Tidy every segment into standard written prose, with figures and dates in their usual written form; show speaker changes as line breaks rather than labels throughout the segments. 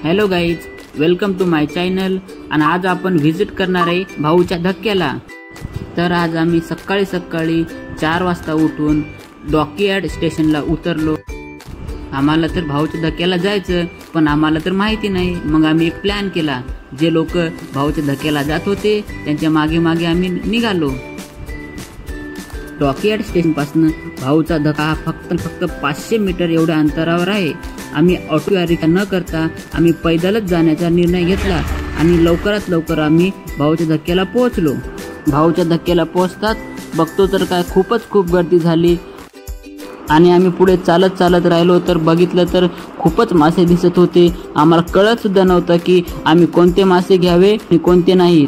Hello guys, welcome to my channel. आणि आज आपण व्हिजिट करणार आहे भाऊच्या धक्क्याला. तर आज आम्ही सकाळी 4 वाजता उठून डॉकयार्ड स्टेशनला उतरलो. आम्हाला तर भाऊच्या धक्क्याला जायचं, पण आम्हाला तर माहिती नाही. मग आम्ही एक प्लॅन केला. जे लोक भाऊच्या धक्क्याला जात होते त्यांच्या मागे मागे आम्ही निघालो. डॉकयार्ड स्टेशनपासून भाऊचा धक्का हा फक्त 500 मीटर एवढ्या अंतरावर आहे. आम्ही ऑटो रिक्षा न करता आम्ही पैदलच जाण्याचा निर्णय घेतला आणि लवकरात लवकर आम्ही भाऊच्या धक्क्याला पोहोचलो. भाऊच्या धक्क्याला पोहोचताच बघतो तर काय खूप गर्दी झाली आणि आम्ही पुढे चालत राहिलो तर बघितलं तर खूपच मासे दिसत होते. आम्हाला कळत सुद्धा नव्हतं की आम्ही कोणते मासे घ्यावे आणि कोणते नाहीत.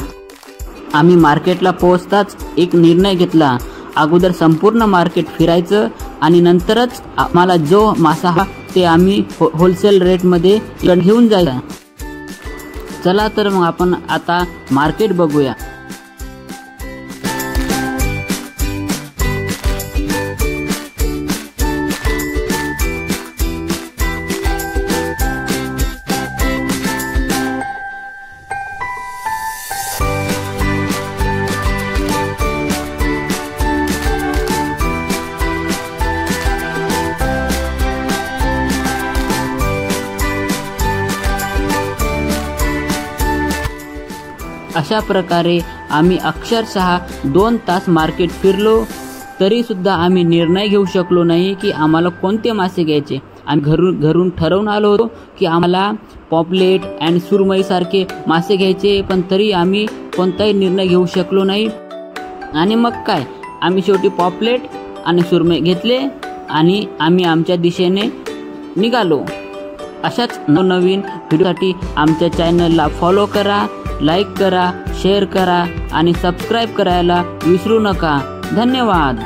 आम्ही मार्केटला पोहोचताच एक निर्णय घेतला. अगोदर संपूर्ण मार्केट फिरायचं आणि नंतरच आम्हाला जो मासा हा ते आम्ही होलसेल रेटमध्ये घेऊन जायचा. चला तर मग आपण आता मार्केट बघूया. अशा प्रकारे आम्ही अक्षरशः 2 तास मार्केट फिरलो, तरी सुद्धा आम्ही निर्णय घेऊ शकलो नाही की आम्हाला कोणते मासे घ्यायचे. आम्ही घरून ठरवून आलो होतो की आम्हाला पॉपलेट अँड सुरमई सारखे मासे घ्यायचे, पण तरी आम्ही कोणताही निर्णय घेऊ शकलो नाही. आणि मग काय, आम्ही शेवटी पॉपलेट आणि सुरमई घेतले आणि आम्ही आमच्या दिशेने निघालो. अशाच नवनवीन व्हिडिओसाठी आमच्या चॅनलला फॉलो करा, लाईक करा, शेअर करा आणि सबस्क्राईब करायला विसरू नका. धन्यवाद.